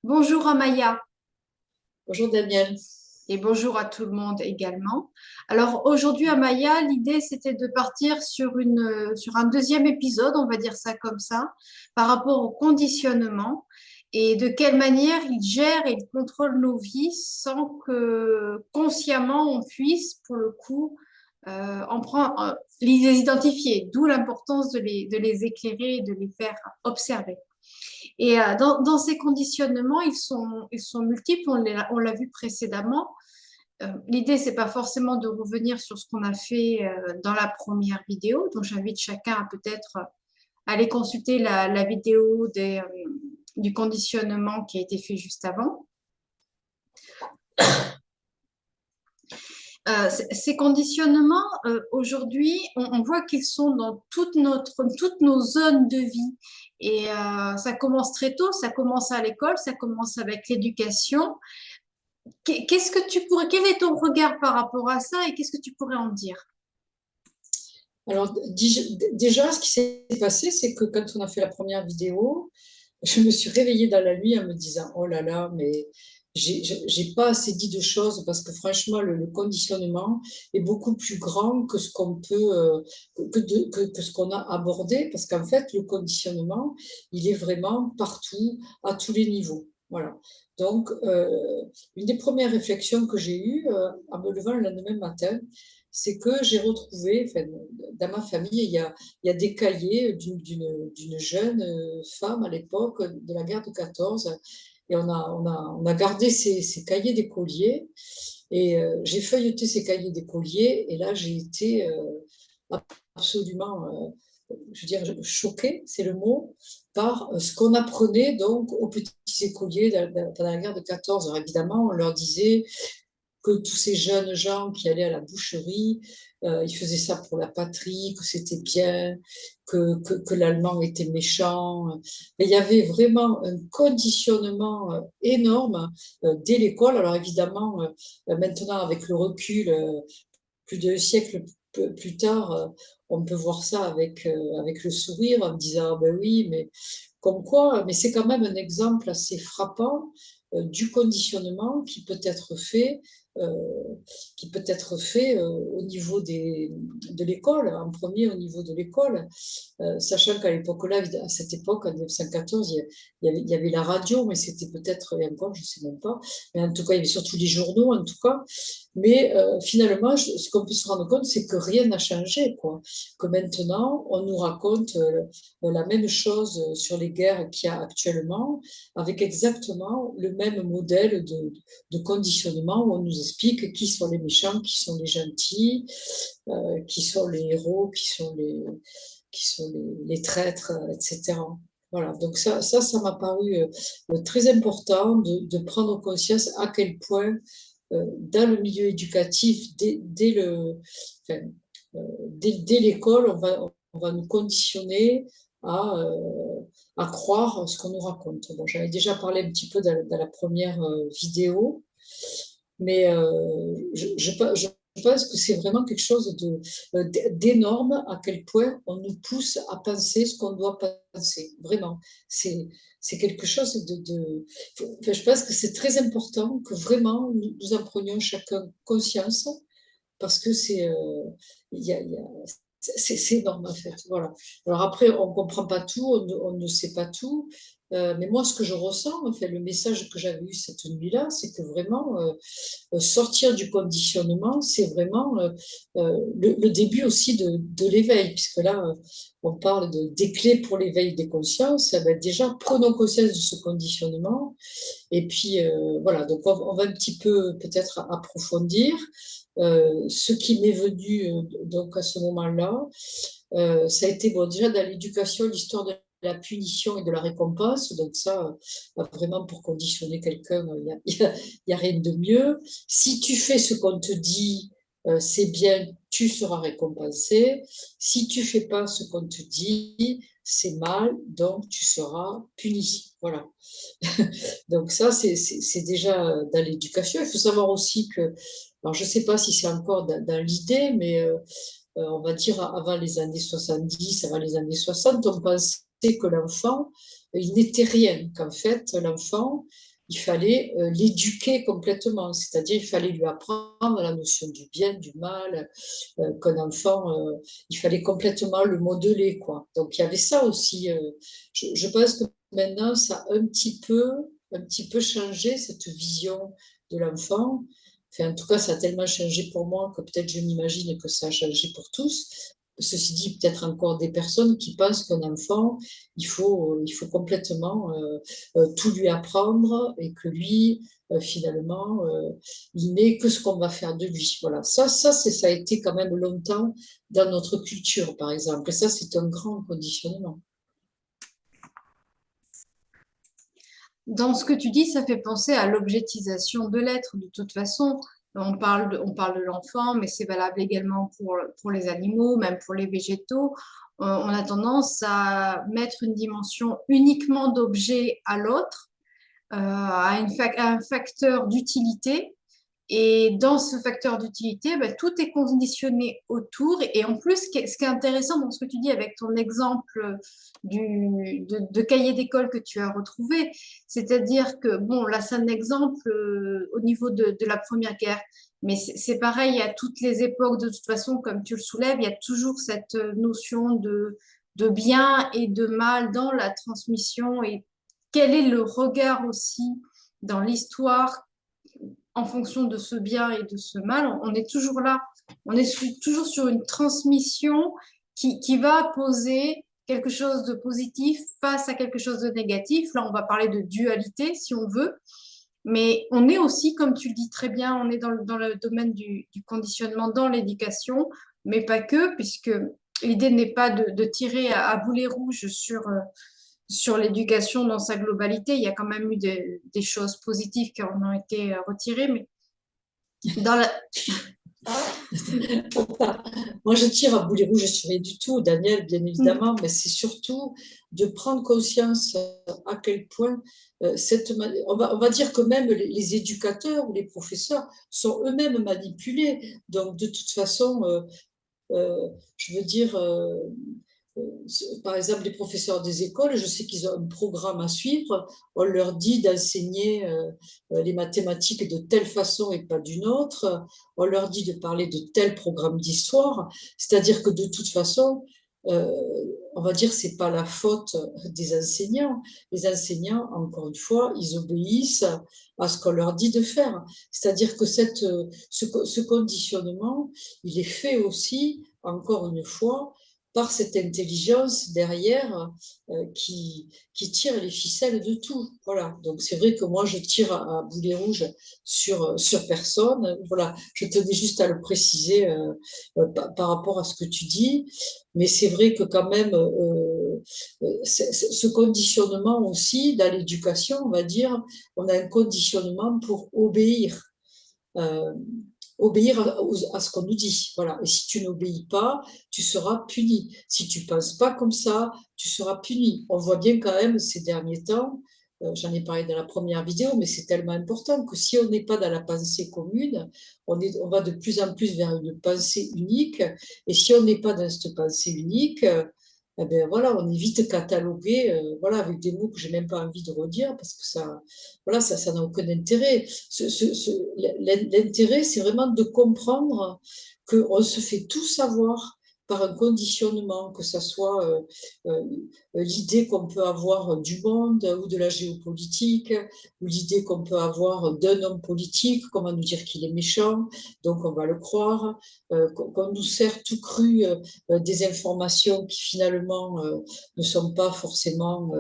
Bonjour Amaya Bonjour Daniel. et bonjour à tout le monde également. Alors aujourd'hui Amaya, l'idée c'était de partir sur un deuxième épisode, on va dire ça comme ça, par rapport au conditionnement et de quelle manière il gère et il contrôle nos vies sans que consciemment on puisse pour le coup les identifier, d'où l'importance de les éclairer et de les faire observer. Et dans ces conditionnements, ils sont multiples, on l'a vu précédemment. L'idée, c'est pas forcément de revenir sur ce qu'on a fait dans la première vidéo, donc j'invite chacun à peut-être aller consulter la vidéo du conditionnement qui a été fait juste avant. Ces conditionnements, aujourd'hui, on voit qu'ils sont dans toutes nos zones de vie. Et ça commence très tôt, ça commence à l'école, ça commence avec l'éducation. Quel est ton regard par rapport à ça et qu'est-ce que tu pourrais en dire? Alors déjà, ce qui s'est passé, c'est que quand on a fait la première vidéo, je me suis réveillée dans la nuit en me disant, oh là là, mais j'ai pas assez dit de choses parce que franchement, le conditionnement est beaucoup plus grand que ce qu'on peut, que ce qu'on a abordé, parce qu'en fait, le conditionnement, il est vraiment partout, à tous les niveaux. Voilà. Donc, une des premières réflexions que j'ai eues en me levant le lendemain matin, c'est que j'ai retrouvé, enfin, dans ma famille, il y a des cahiers d'une jeune femme à l'époque de la guerre de 14. Et on a gardé ces cahiers d'écoliers. Et j'ai feuilleté ces cahiers d'écoliers. Et là, j'ai été absolument, je veux dire, choquée, c'est le mot, par ce qu'on apprenait donc aux petits écoliers pendant la guerre de 14. Alors évidemment, on leur disait que tous ces jeunes gens qui allaient à la boucherie, ils faisaient ça pour la patrie, que c'était bien, que l'allemand était méchant. Mais il y avait vraiment un conditionnement énorme dès l'école. Alors évidemment, maintenant, avec le recul, plus de siècles plus tard, on peut voir ça avec le sourire en disant, ah ben oui, mais comme quoi, mais c'est quand même un exemple assez frappant du conditionnement euh, qui peut être fait au niveau de l'école, en premier au niveau de l'école, sachant qu'à l'époque-là, à cette époque, en 1914, il y avait la radio, mais c'était peut-être, et encore, je ne sais même pas, mais en tout cas, il y avait surtout les journaux, en tout cas. Mais finalement, ce qu'on peut se rendre compte, c'est que rien n'a changé, quoi. Que maintenant, on nous raconte la même chose sur les guerres qu'il y a actuellement, avec exactement le même modèle de conditionnement où on nous explique qui sont les méchants, qui sont les gentils, qui sont les héros, qui sont les traîtres, etc. Voilà, donc ça m'a paru très important de prendre conscience à quel point dans le milieu éducatif, enfin, dès l'école, on va nous conditionner à croire ce qu'on nous raconte. Bon, j'en ai déjà parlé un petit peu dans la première vidéo, mais je pense que c'est vraiment quelque chose d'énorme à quel point on nous pousse à penser ce qu'on doit penser. Vraiment, c'est quelque chose enfin, je pense que c'est très important que vraiment nous en prenions chacun conscience parce que il y a, c'est énorme en fait. Voilà. Alors après, on ne comprend pas tout, on ne sait pas tout. Mais moi, ce que je ressens, en fait, le message que j'avais eu cette nuit-là, c'est que vraiment, sortir du conditionnement, c'est vraiment le début aussi de l'éveil, puisque là, on parle des clés pour l'éveil des consciences. Eh ben, déjà, prenons conscience de ce conditionnement. Et puis, voilà, donc on va un petit peu peut-être approfondir. Ce qui m'est venu donc à ce moment-là, ça a été bon, déjà dans l'éducation, l'histoire de la punition et de la récompense. Donc ça, vraiment pour conditionner quelqu'un, y a rien de mieux. Si tu fais ce qu'on te dit, c'est bien, tu seras récompensé. Si tu fais pas ce qu'on te dit, c'est mal, donc tu seras puni. Voilà. Donc ça, c'est déjà dans l'éducation. Il faut savoir aussi que, alors je ne sais pas si c'est encore dans l'idée, mais on va dire avant les années 70, avant les années 60, on pensait que l'enfant, il n'était rien, qu'en fait, l'enfant, il fallait l'éduquer complètement, c'est-à-dire il fallait lui apprendre la notion du bien, du mal, qu'un enfant, il fallait complètement le modeler, quoi. Donc il y avait ça aussi. Je pense que maintenant, ça a un petit peu changé cette vision de l'enfant. Enfin, en tout cas, ça a tellement changé pour moi que peut-être je m'imagine que ça a changé pour tous. Ceci dit, peut-être encore des personnes qui pensent qu'un enfant, il faut complètement tout lui apprendre et que lui, finalement, il n'est que ce qu'on va faire de lui. Voilà, ça a été quand même longtemps dans notre culture, par exemple. Et ça, c'est un grand conditionnement. Dans ce que tu dis, ça fait penser à l'objectisation de l'être. De toute façon, on parle de l'enfant, mais c'est valable également pour les animaux, même pour les végétaux. On a tendance à mettre une dimension uniquement d'objet à l'autre, à un facteur d'utilité. Et dans ce facteur d'utilité, ben, tout est conditionné autour. Et en plus, ce qui est intéressant dans ce que tu dis avec ton exemple de cahier d'école que tu as retrouvé, c'est-à-dire que, bon, là, c'est un exemple au niveau de la Première Guerre, mais c'est pareil à toutes les époques, de toute façon, comme tu le soulèves, il y a toujours cette notion de bien et de mal dans la transmission. Et quel est le regard aussi dans l'histoire en fonction de ce bien et de ce mal, on est toujours là. On est toujours sur une transmission qui va poser quelque chose de positif face à quelque chose de négatif. Là, on va parler de dualité, si on veut. Mais on est aussi, comme tu le dis très bien, on est dans le domaine du conditionnement dans l'éducation, mais pas que, puisque l'idée n'est pas de tirer à boulet rouge sur l'éducation dans sa globalité. Il y a quand même eu des choses positives qui en ont été retirées, mais dans la... Moi, je tire à boulet rouge sur rien du tout, Daniel, bien évidemment, mais c'est surtout de prendre conscience à quel point on va dire que même les éducateurs ou les professeurs sont eux-mêmes manipulés. Donc, de toute façon, je veux dire, par exemple, les professeurs des écoles, je sais qu'ils ont un programme à suivre. On leur dit d'enseigner les mathématiques de telle façon et pas d'une autre. On leur dit de parler de tel programme d'histoire. C'est-à-dire que de toute façon, euh, on va dire c'est pas la faute des enseignants. Les enseignants, encore une fois, ils obéissent à ce qu'on leur dit de faire. C'est-à-dire que ce conditionnement, il est fait aussi, encore une fois, par cette intelligence derrière qui tire les ficelles de tout. Voilà. Donc c'est vrai que moi je tire à boulet rouge sur personne. Voilà. Je tenais juste à le préciser par rapport à ce que tu dis. Mais c'est vrai que quand même ce conditionnement aussi dans l'éducation, on va dire, on a un conditionnement pour obéir. Euh, Obéir à ce qu'on nous dit. Voilà. Et si tu n'obéis pas, tu seras puni. Si tu ne penses pas comme ça, tu seras puni. On voit bien quand même ces derniers temps, j'en ai parlé dans la première vidéo, mais c'est tellement important que si on n'est pas dans la pensée commune, on va de plus en plus vers une pensée unique. Et si on n'est pas dans cette pensée unique, eh ben voilà, on est vite catalogué, voilà, avec des mots que j'ai même pas envie de redire parce que voilà, ça n'a aucun intérêt. L'intérêt, c'est vraiment de comprendre qu'on se fait tout savoir par un conditionnement, que ce soit euh, l'idée qu'on peut avoir du monde ou de la géopolitique, ou l'idée qu'on peut avoir d'un homme politique, qu'on va nous dire qu'il est méchant, donc on va le croire, qu'on nous sert tout cru des informations qui finalement ne sont pas forcément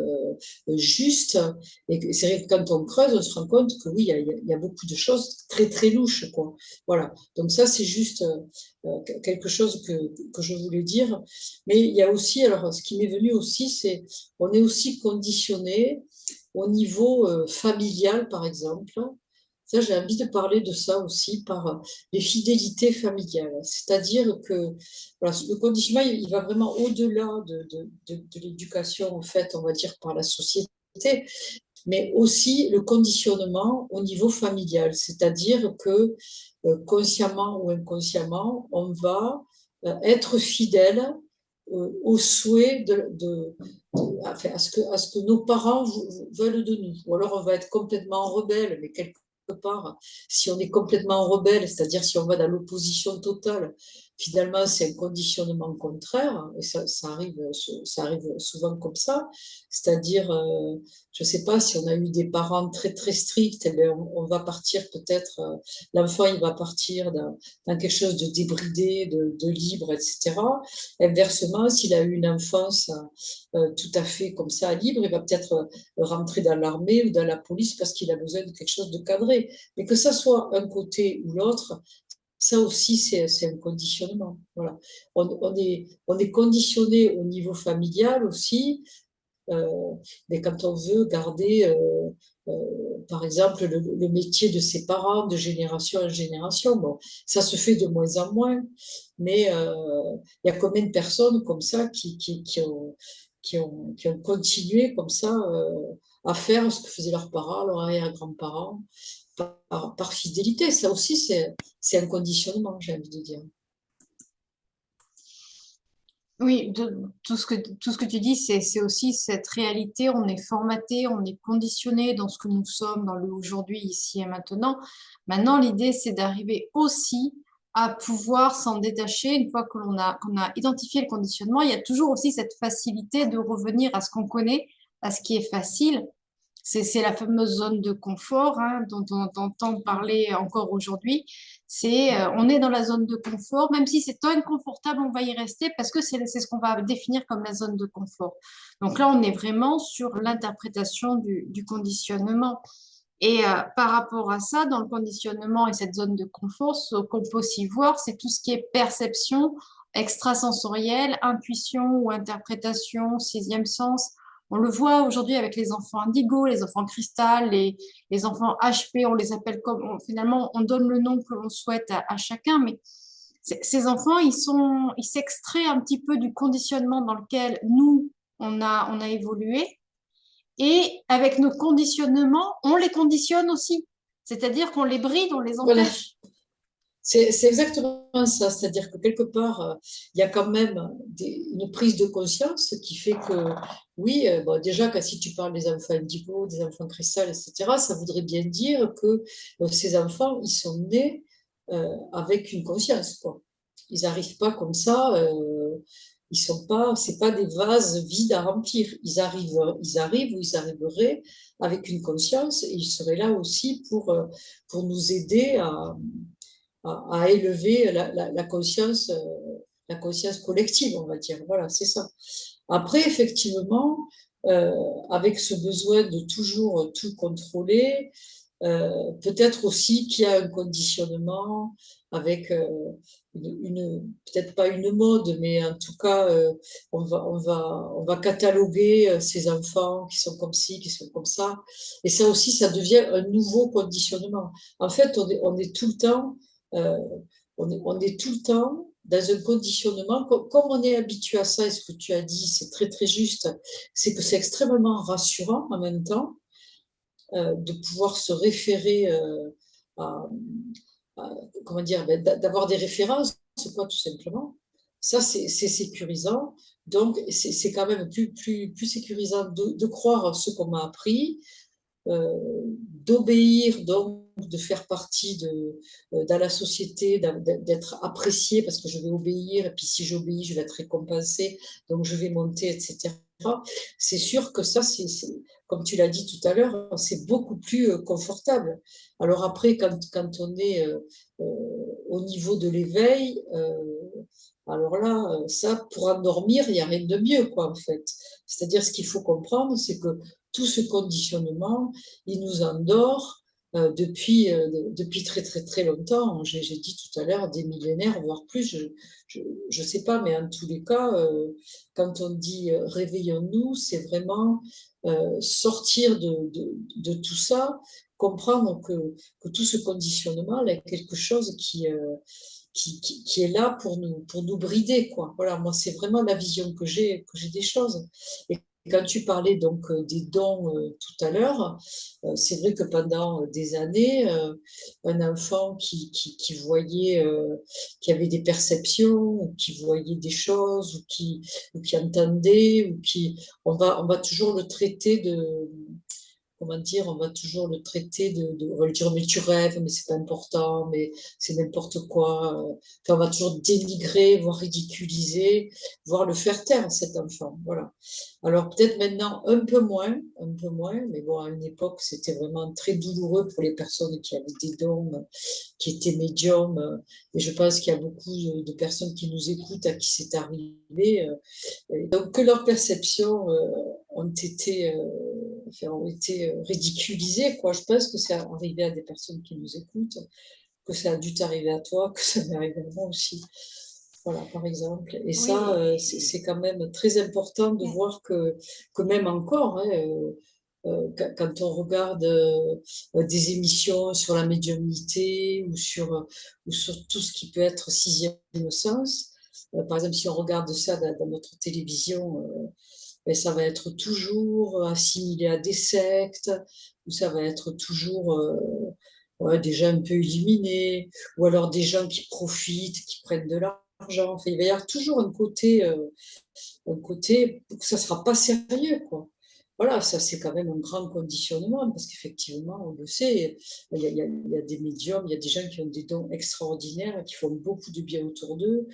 justes. Et c'est vrai que quand on creuse, on se rend compte que oui, il y a beaucoup de choses très très louches, quoi. Voilà. Donc ça, c'est juste quelque chose que je voulais dire. Mais il y a aussi, alors ce qui m'est venu aussi, c'est on est aussi conditionné au niveau familial, par exemple. Ça, j'ai envie de parler de ça aussi par les fidélités familiales. C'est-à-dire que voilà, le conditionnement, il va vraiment au-delà de l'éducation, en fait, on va dire, par la société, mais aussi le conditionnement au niveau familial. C'est-à-dire que consciemment ou inconsciemment, on va être fidèle au souhait enfin, à ce que nos parents veulent de nous. Ou alors on va être complètement rebelle, mais quelque part, si on est complètement rebelle, c'est-à-dire si on va dans l'opposition totale, finalement c'est un conditionnement contraire, et ça arrive souvent comme ça, c'est-à-dire, je ne sais pas, si on a eu des parents très très stricts, eh bien, on va partir peut-être, l'enfant il va partir dans quelque chose de débridé, de libre, etc. Inversement, s'il a eu une enfance tout à fait comme ça, libre, il va peut-être rentrer dans l'armée ou dans la police parce qu'il a besoin de quelque chose de cadré. Mais que ça soit un côté ou l'autre, ça aussi, c'est un conditionnement. Voilà. On est conditionné au niveau familial aussi, mais quand on veut garder, par exemple, le métier de ses parents de génération en génération, bon, ça se fait de moins en moins, mais il y a combien de personnes comme ça qui ont continué comme ça à faire ce que faisaient leurs parents, leurs arrière-grands-parents, par fidélité. Ça aussi, c'est un conditionnement, j'ai envie de dire. Oui, tout ce que tu dis, c'est aussi cette réalité. On est formaté, on est conditionné dans ce que nous sommes, dans le aujourd'hui, ici et maintenant. Maintenant, l'idée, c'est d'arriver aussi à pouvoir s'en détacher une fois que qu'on a identifié le conditionnement. Il y a toujours aussi cette facilité de revenir à ce qu'on connaît, à ce qui est facile. C'est la fameuse zone de confort hein, dont on entend parler encore aujourd'hui. On est dans la zone de confort, même si c'est inconfortable, on va y rester parce que c'est ce qu'on va définir comme la zone de confort. Donc là, on est vraiment sur l'interprétation du conditionnement. Et par rapport à ça, dans le conditionnement et cette zone de confort, ce qu'on peut aussi voir, c'est tout ce qui est perception extrasensorielle, intuition ou interprétation, sixième sens. On le voit aujourd'hui avec les enfants indigo, les enfants cristal, les enfants HP, on les appelle comme, finalement, on donne le nom que l'on souhaite à chacun, mais ces enfants, ils s'extraient un petit peu du conditionnement dans lequel nous, on a évolué et avec nos conditionnements, on les conditionne aussi. C'est-à-dire qu'on les bride, on les Voilà, empêche. c'est exactement ça. C'est-à-dire que quelque part, il y a quand même une prise de conscience qui fait que, oui, bon, déjà, si tu parles des enfants indigo, des enfants cristal, etc., ça voudrait bien dire que ces enfants, ils sont nés avec une conscience, quoi. Ils n'arrivent pas comme ça. Ils sont pas, c'est pas des vases vides à remplir. Ils arrivent ou ils arriveraient avec une conscience et ils seraient là aussi pour nous aider à élever la conscience collective, on va dire. Voilà, c'est ça. Après, effectivement, avec ce besoin de toujours tout contrôler, peut-être aussi qu'il y a un conditionnement avec peut-être pas une mode, mais en tout cas, on va cataloguer ces enfants qui sont comme ci, qui sont comme ça. Et ça aussi, ça devient un nouveau conditionnement. En fait, on est tout le temps, euh, on est tout le temps dans un conditionnement, comme on est habitué à ça, et ce que tu as dit, c'est très très juste, c'est que c'est extrêmement rassurant en même temps de pouvoir se référer à, comment dire, ben, d'avoir des références, quoi, tout simplement. Ça, c'est sécurisant. Donc, c'est quand même plus sécurisant de croire ce qu'on m'a appris, d'obéir, donc de faire partie dans la société, d'être apprécié parce que je vais obéir, et puis si j'obéis, je vais être récompensé, donc je vais monter, etc. C'est sûr que ça, comme tu l'as dit tout à l'heure, c'est beaucoup plus confortable. Alors après, quand on est au niveau de l'éveil, alors là, ça, pour endormir, il n'y a rien de mieux, quoi, en fait. C'est-à-dire, ce qu'il faut comprendre, c'est que tout ce conditionnement, il nous endort depuis très, très, très longtemps. J'ai dit tout à l'heure des millénaires, voire plus, je sais pas, mais en tous les cas, quand on dit réveillons-nous, c'est vraiment sortir de tout ça, comprendre que tout ce conditionnement, là, est quelque chose qui est là pour nous brider, quoi. Voilà, moi, c'est vraiment la vision que j'ai des choses. Et quand tu parlais donc des dons tout à l'heure, c'est vrai que pendant des années, un enfant qui voyait, qui avait des perceptions, ou qui voyait des choses, ou qui entendait, on va toujours le traiter de, comment dire, on va toujours le traiter on va lui dire, mais tu rêves, mais c'est pas important, mais c'est n'importe quoi. Enfin, on va toujours dénigrer, voire ridiculiser, voire le faire taire, cet enfant. Voilà. Alors peut-être maintenant un peu moins, mais bon, à une époque, c'était vraiment très douloureux pour les personnes qui avaient des dons, qui étaient médiums. Et je pense qu'il y a beaucoup de personnes qui nous écoutent à qui c'est arrivé. Donc, que leurs perceptions ont été ridiculisées, quoi. Je pense que c'est arrivé à des personnes qui nous écoutent, que ça a dû t'arriver à toi, que ça m'est arrivé à moi aussi. Voilà, par exemple. Et ça, Oui, c'est quand même très important de voir que même encore, hein, quand on regarde des émissions sur la médiumnité ou sur tout ce qui peut être sixième sens, par exemple, si on regarde ça dans notre télévision, ben, ça va être toujours assimilé à des sectes, ou ça va être toujours ouais, des gens un peu illuminés, ou alors des gens qui profitent, qui prennent de l'argent. Enfin, il va y avoir toujours un côté que ça ne sera pas sérieux, quoi. Voilà, ça c'est quand même un grand conditionnement, parce qu'effectivement, on le sait, il y a des médiums, il y a des gens qui ont des dons extraordinaires, qui font beaucoup de bien autour d'eux,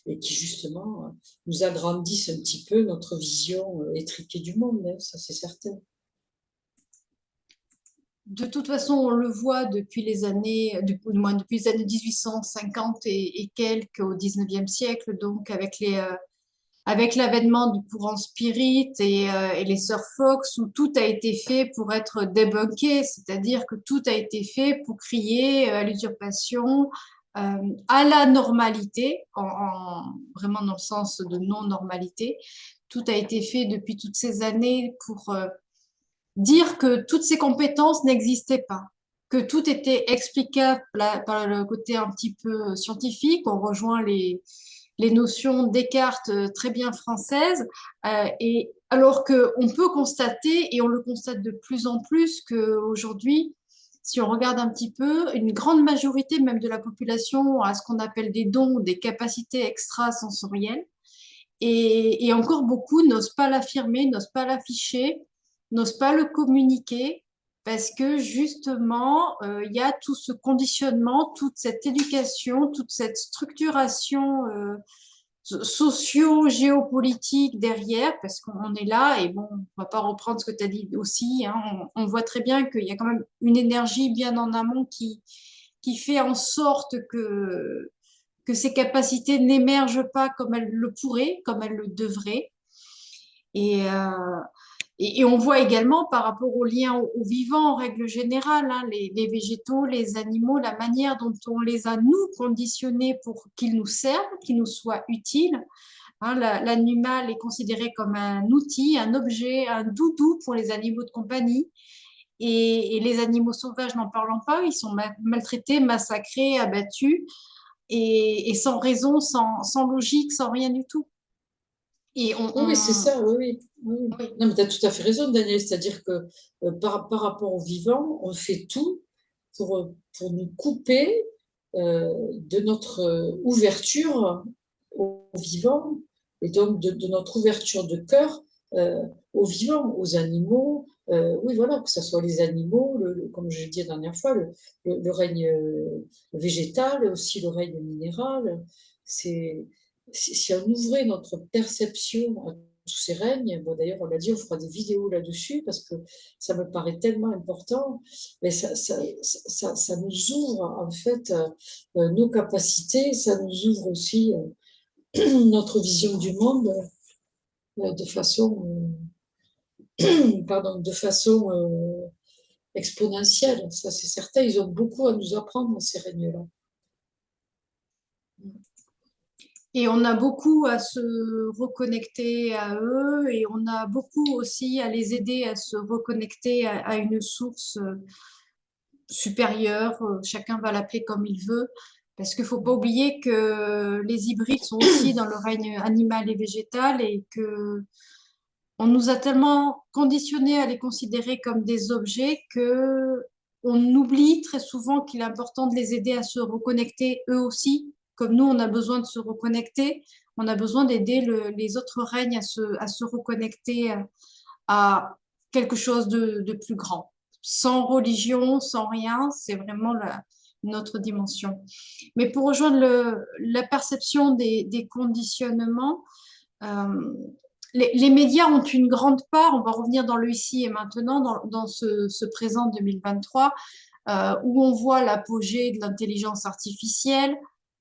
et qui justement nous agrandissent un petit peu notre vision étriquée du monde, hein, ça c'est certain. de toute façon, on le voit depuis les années, du moins depuis les années 1850 et quelques au 19e siècle, donc avec l'avènement du courant spirit et les sœurs Fox, où tout a été fait pour être débunké, c'est-à-dire que tout a été fait pour crier à l'usurpation, à la normalité, vraiment dans le sens de non-normalité. Tout a été fait depuis toutes ces années pour dire que toutes ces compétences n'existaient pas, que tout était explicable par le côté un petit peu scientifique. On rejoint les notions Descartes très bien françaises, et alors qu'on peut constater, et on le constate de plus en plus, qu'aujourd'hui, si on regarde un petit peu, une grande majorité même de la population a ce qu'on appelle des dons, des capacités extrasensorielles, et encore beaucoup n'osent pas l'affirmer, n'osent pas l'afficher, n'osent pas le communiquer, parce que justement, il y a tout ce conditionnement, toute cette éducation, toute cette structuration socio-géopolitique derrière, parce qu'on est là, et bon, on va pas reprendre ce que tu as dit aussi, hein, on voit très bien qu'il y a quand même une énergie bien en amont qui fait en sorte que ces capacités n'émergent pas comme elles le pourraient, comme elles le devraient. Et, euh, et on voit également par rapport aux liens aux vivants en règle générale, hein, les végétaux, les animaux, la manière dont on les a, nous, conditionnés pour qu'ils nous servent, qu'ils nous soient utiles. Hein, l'animal est considéré comme un outil, un objet, un doudou pour les animaux de compagnie. Et les animaux sauvages, n'en parlons pas, ils sont maltraités, massacrés, abattus, et sans raison, sans logique, sans rien du tout. Et Oui, oui, c'est ça, oui, oui. Oui, oui. oui, Non, mais tu as tout à fait raison, Daniel, c'est-à-dire que par rapport au vivant, on fait tout pour nous couper de notre ouverture au vivant, et donc de notre ouverture de cœur aux vivants, aux animaux. Oui, voilà, que ce soit les animaux, comme je l'ai dit la dernière fois, le règne végétal, aussi le règne minéral. C'est, si on ouvrait notre perception à tous ces règnes, bon, d'ailleurs, on l'a dit, on fera des vidéos là-dessus parce que ça me paraît tellement important, mais ça nous ouvre en fait nos capacités, ça nous ouvre aussi notre vision du monde de façon, pardon, de façon exponentielle. Ça, c'est certain. Ils ont beaucoup à nous apprendre, ces règnes-là. et on a beaucoup à se reconnecter à eux et on a beaucoup aussi à les aider à se reconnecter à une source supérieure. Chacun va l'appeler comme il veut. Parce qu'il ne faut pas oublier que les hybrides sont aussi dans le règne animal et végétal et que On nous a tellement conditionnés à les considérer comme des objets que on oublie très souvent qu'il est important de les aider à se reconnecter eux aussi, comme nous, on a besoin de se reconnecter. On a besoin d'aider les autres règnes à se reconnecter à quelque chose de plus grand. Sans religion, sans rien, c'est vraiment notre dimension. Mais pour rejoindre la perception des conditionnements, euh, les médias ont une grande part, on va revenir dans le ici et maintenant, dans ce présent 2023, où on voit l'apogée de l'intelligence artificielle.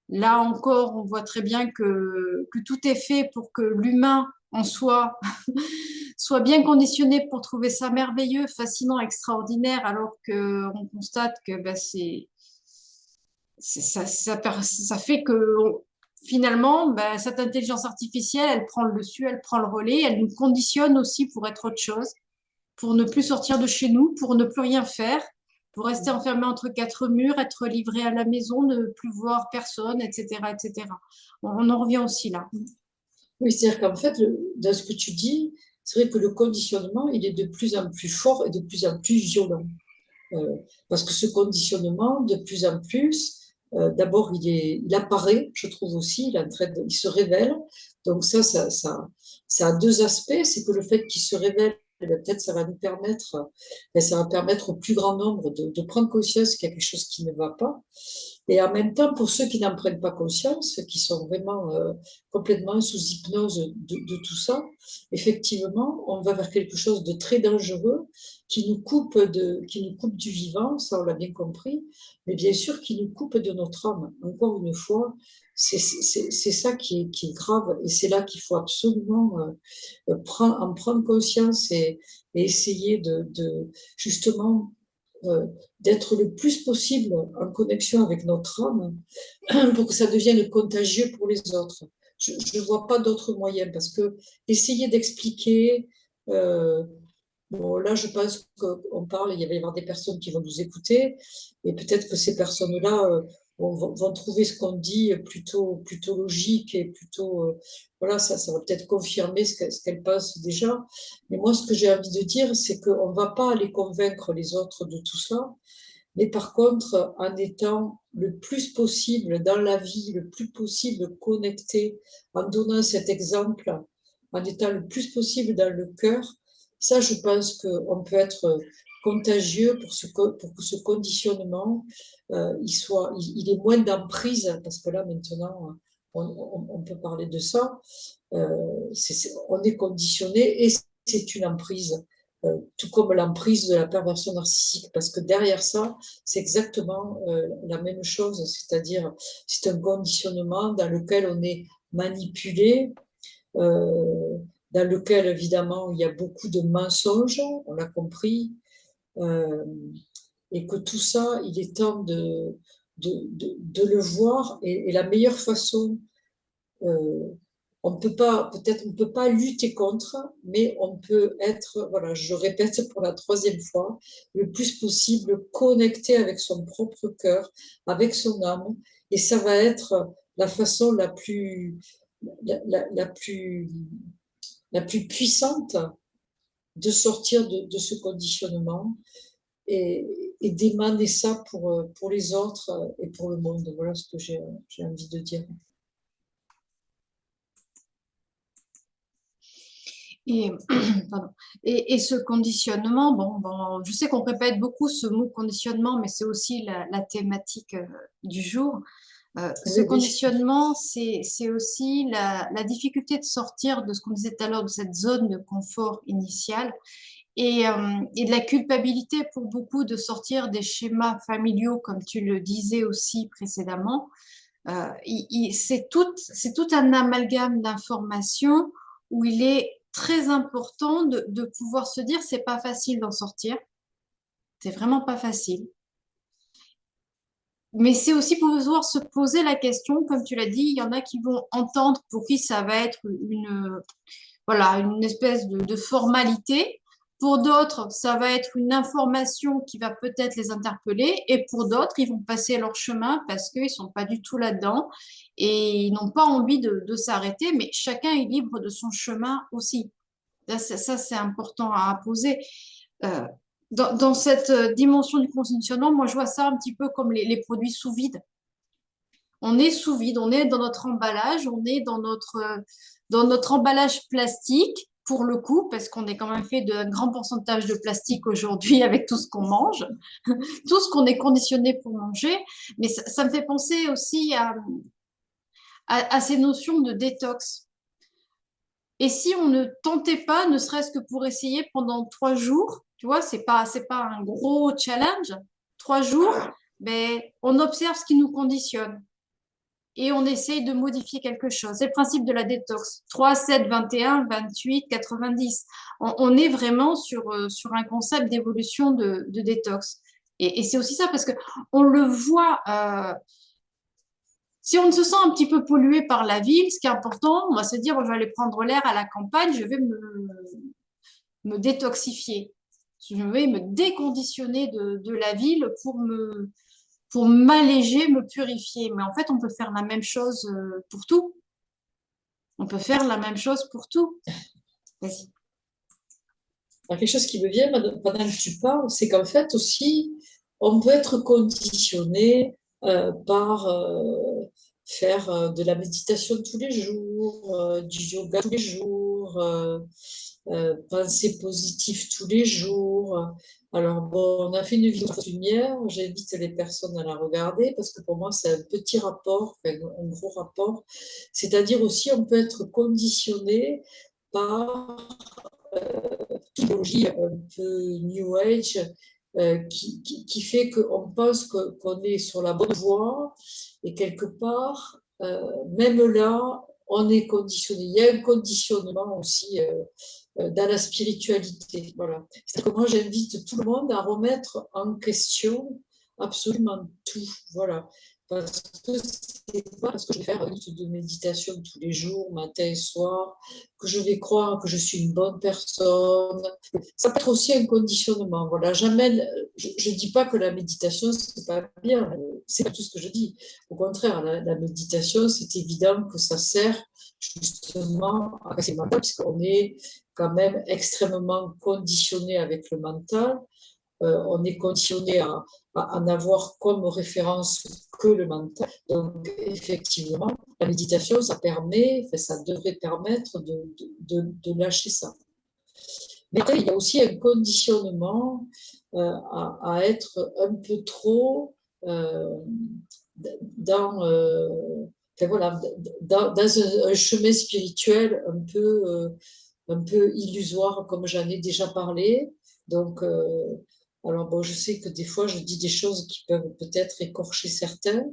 Là encore, on voit très bien que tout est fait pour que l'humain en soi soit bien conditionné pour trouver ça merveilleux, fascinant, extraordinaire, alors qu'on constate que ben, ça fait que finalement, ben, cette intelligence artificielle, elle prend le dessus, elle prend le relais, elle nous conditionne aussi pour être autre chose, pour ne plus sortir de chez nous, pour ne plus rien faire, pour rester enfermé entre quatre murs, être livré à la maison, ne plus voir personne, etc., etc. On en revient aussi là. Oui, c'est-à-dire qu'en fait, dans ce que tu dis, c'est vrai que le conditionnement, il est de plus en plus fort et de plus en plus violent. Euh, Parce que ce conditionnement, de plus en plus, d'abord, il apparaît, je trouve aussi, il se révèle. Donc ça a deux aspects. C'est que le fait qu'il se révèle, eh bien, peut-être ça va nous permettre, ça va permettre au plus grand nombre de prendre conscience qu'il y a quelque chose qui ne va pas. Et en même temps, pour ceux qui n'en prennent pas conscience, qui sont vraiment complètement sous hypnose de tout ça, effectivement, on va vers quelque chose de très dangereux qui nous coupe du vivant, ça on l'a bien compris, mais bien sûr qui nous coupe de notre âme. Encore une fois, c'est ça qui est grave et c'est là qu'il faut absolument en prendre conscience et essayer justement euh, d'être le plus possible en connexion avec notre âme pour que ça devienne contagieux pour les autres. Je ne vois pas d'autre moyen parce que essayer d'expliquer, euh, bon, là je pense qu'on parle, il va y avoir des personnes qui vont nous écouter et peut-être que ces personnes-là vont trouver ce qu'on dit plutôt logique et plutôt, voilà, ça va peut-être confirmer ce qu'elles pensent déjà. Mais moi, ce que j'ai envie de dire, c'est qu'on ne va pas aller convaincre les autres de tout ça, mais par contre, en étant le plus possible dans la vie, le plus possible connecté, en donnant cet exemple, en étant le plus possible dans le cœur, ça, je pense qu'on peut être contagieux pour que ce conditionnement, il ait moins d'emprise, parce que là, maintenant, on peut parler de ça. On est conditionné et c'est une emprise, tout comme l'emprise de la perversion narcissique, parce que derrière ça, c'est exactement la même chose, c'est-à-dire c'est un conditionnement dans lequel on est manipulé, euh, dans lequel évidemment il y a beaucoup de mensonges, on l'a compris, euh, et que tout ça, il est temps de le voir, et la meilleure façon euh, on peut pas, peut-être, on peut pas lutter contre, mais on peut être, voilà, je répète pour la troisième fois, le plus possible connecté avec son propre cœur, avec son âme, et ça va être la façon la plus, la plus puissante de sortir de ce conditionnement et d'émaner ça pour les autres et pour le monde. Voilà ce que j'ai envie de dire. Et, pardon. Et ce conditionnement, bon, je sais qu'on répète beaucoup ce mot conditionnement, mais c'est aussi la thématique du jour. Ce Oui, oui. conditionnement, c'est aussi la difficulté de sortir de ce qu'on disait tout à l'heure, de cette zone de confort initial et de la culpabilité pour beaucoup de sortir des schémas familiaux, comme tu le disais aussi précédemment. C'est tout un amalgame d'informations où il est très important de pouvoir se dire c'est pas facile d'en sortir, c'est vraiment pas facile. Mais c'est aussi pouvoir se poser la question, comme tu l'as dit, il y en a qui vont entendre pour qui ça va être voilà, une espèce de formalité. Pour d'autres, ça va être une information qui va peut-être les interpeller. Et pour d'autres, ils vont passer leur chemin parce qu'ils ne sont pas du tout là-dedans et ils n'ont pas envie de s'arrêter. Mais chacun est libre de son chemin aussi. Là, ça, c'est important à poser. Euh, dans cette dimension du conditionnement, moi, je vois ça un petit peu comme les produits sous vide. On est sous vide, on est dans notre emballage, on est dans notre emballage plastique, pour le coup, parce qu'on est quand même fait d'un grand pourcentage de plastique aujourd'hui avec tout ce qu'on mange, tout ce qu'on est conditionné pour manger. Mais ça me fait penser aussi à ces notions de détox. Et si on ne tentait pas, ne serait-ce que pour essayer pendant 3 jours, tu vois, c'est pas un gros challenge, 3 jours, mais on observe ce qui nous conditionne et on essaye de modifier quelque chose. C'est le principe de la détox. 3, 7, 21, 28, 90. On est vraiment sur un concept d'évolution de détox. Et c'est aussi ça parce que on le voit. Si on se sent un petit peu pollué par la ville, ce qui est important, on va se dire, bon, je vais aller prendre l'air à la campagne, je vais me détoxifier. Je vais me déconditionner de la ville pour m'alléger, me purifier. Mais en fait, on peut faire la même chose pour tout. On peut faire la même chose pour tout. Vas-y. Alors, quelque chose qui me vient pendant que tu parles, c'est qu'en fait aussi, on peut être conditionné par faire de la méditation tous les jours, du yoga tous les jours, penser positif tous les jours. Alors, bon, on a fait une vidéo de lumière, j'invite les personnes à la regarder parce que pour moi, c'est un petit rapport, enfin, un gros rapport. C'est-à-dire aussi, on peut être conditionné par idéologie un peu New Age qui fait qu'on pense qu'on est sur la bonne voie et quelque part, même là, on est conditionné. Il y a un conditionnement aussi dans la spiritualité. Voilà. C'est que moi, j'invite tout le monde à remettre en question absolument tout. Voilà. Parce que c'est pas parce que je vais faire un livre de méditation tous les jours, matin et soir, que je vais croire que je suis une bonne personne. Ça peut être aussi un conditionnement. Voilà, j'amène, je dis pas que la méditation, c'est pas bien, c'est pas tout ce que je dis. Au contraire, la méditation, c'est évident que ça sert justement à casser le mental, puisqu'on est quand même extrêmement conditionné avec le mental. On est conditionné à n'avoir comme référence que le mental. Donc, effectivement, la méditation, ça permet, enfin, ça devrait permettre de lâcher ça. Mais après, il y a aussi un conditionnement à être un peu trop euh, dans, enfin, voilà, dans un chemin spirituel un peu illusoire, comme j'en ai déjà parlé. Donc, alors bon, je sais que des fois, je dis des choses qui peuvent peut-être écorcher certains,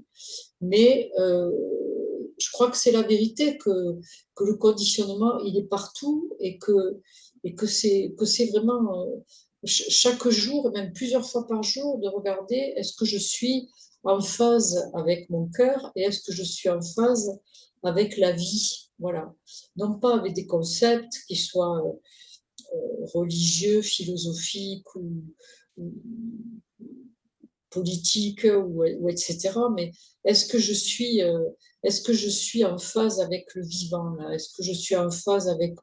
mais je crois que c'est la vérité que le conditionnement, il est partout et que c'est vraiment chaque jour, même plusieurs fois par jour, de regarder est-ce que je suis en phase avec mon cœur et est-ce que je suis en phase avec la vie. Voilà. Non pas avec des concepts qui soient religieux, philosophiques ou politique ou etc. Mais est-ce que je suis, est-ce que je suis en phase avec le vivant là? Est-ce que je suis en phase avec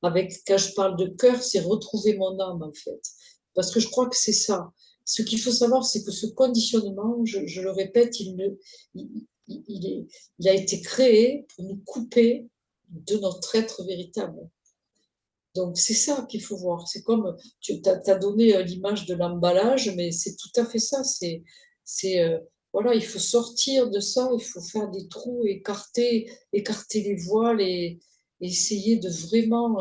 quand je parle de cœur, c'est retrouver mon âme en fait. Parce que je crois que c'est ça. Ce qu'il faut savoir, c'est que ce conditionnement, je le répète, il a été créé pour nous couper de notre être véritable. Donc, c'est ça qu'il faut voir. C'est comme tu as donné l'image de l'emballage, mais c'est tout à fait ça. Voilà, il faut sortir de ça, il faut faire des trous, écarter les voiles et essayer de vraiment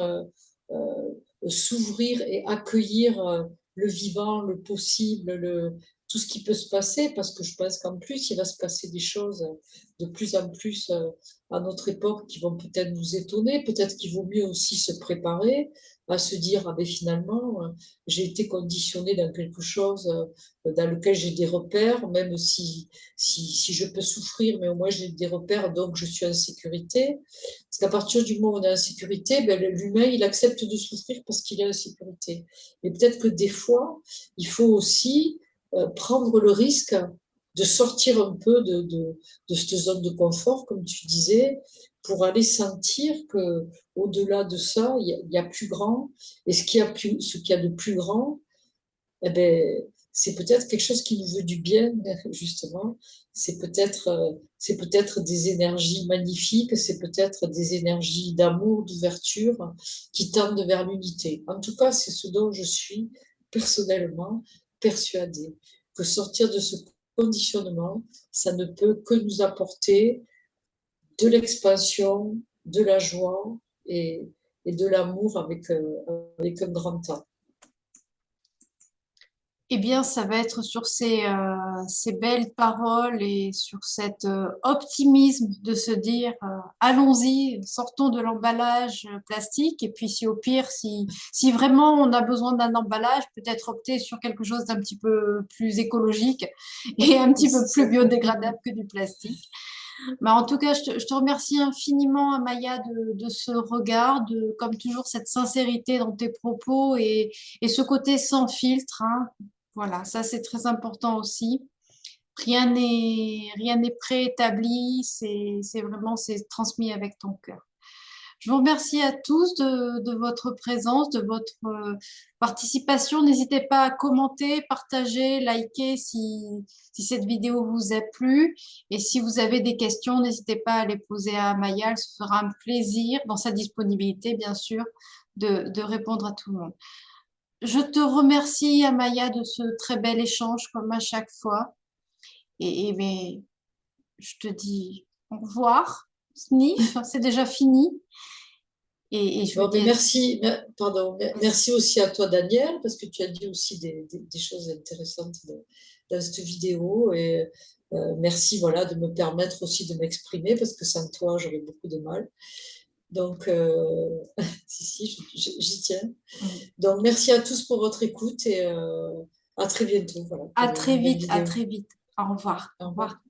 s'ouvrir et accueillir le vivant, le possible, tout ce qui peut se passer, parce que je pense qu'en plus, il va se passer des choses de plus en plus à notre époque qui vont peut-être nous étonner, peut-être qu'il vaut mieux aussi se préparer à se dire, ah ben finalement, j'ai été conditionné dans quelque chose dans lequel j'ai des repères, même si je peux souffrir, mais au moins j'ai des repères, donc je suis en sécurité. Parce qu'à partir du moment où on est en sécurité, ben, l'humain, il accepte de souffrir parce qu'il est en sécurité. Mais peut-être que des fois, il faut aussi prendre le risque de sortir un peu de cette zone de confort, comme tu disais, pour aller sentir que au-delà de ça, il y a plus grand. Et ce qu'il y a de plus grand, eh ben, c'est peut-être quelque chose qui nous veut du bien, justement. C'est peut-être des énergies magnifiques, c'est peut-être des énergies d'amour, d'ouverture qui tendent vers l'unité. En tout cas, c'est ce dont je suis personnellement persuadée, que sortir de ce conditionnement, ça ne peut que nous apporter de l'expansion, de la joie et de l'amour avec un grand A. Eh bien, ça va être sur ces belles paroles et sur cet optimisme de se dire allons-y, sortons de l'emballage plastique. Et puis, si au pire, si vraiment on a besoin d'un emballage, peut-être opter sur quelque chose d'un petit peu plus écologique et un petit peu plus biodégradable que du plastique. Mais en tout cas, je te remercie infiniment, Amaya, de ce regard, comme toujours, cette sincérité dans tes propos et ce côté sans filtre, hein. Voilà, ça c'est très important aussi. Rien n'est préétabli, c'est vraiment c'est transmis avec ton cœur. Je vous remercie à tous de votre présence, de votre participation. N'hésitez pas à commenter, partager, liker si cette vidéo vous a plu. Et si vous avez des questions, n'hésitez pas à les poser à Maya. Elle se fera un plaisir, dans sa disponibilité, bien sûr, de répondre à tout le monde. Je te remercie, Amaya, de ce très bel échange, comme à chaque fois. Mais je te dis au revoir, Sniff, c'est déjà fini. Et je vous Bon, mais dis pardon, merci aussi à toi, Daniel, parce que tu as dit aussi des choses intéressantes dans cette vidéo. Et merci, voilà, de me permettre aussi de m'exprimer, parce que sans toi, j'aurais beaucoup de mal. Donc, si, j'y tiens. Donc, merci à tous pour votre écoute et à très bientôt. Voilà, à pour très une nouvelle vite, à vidéo. très vite. Au revoir. Au Au revoir. revoir.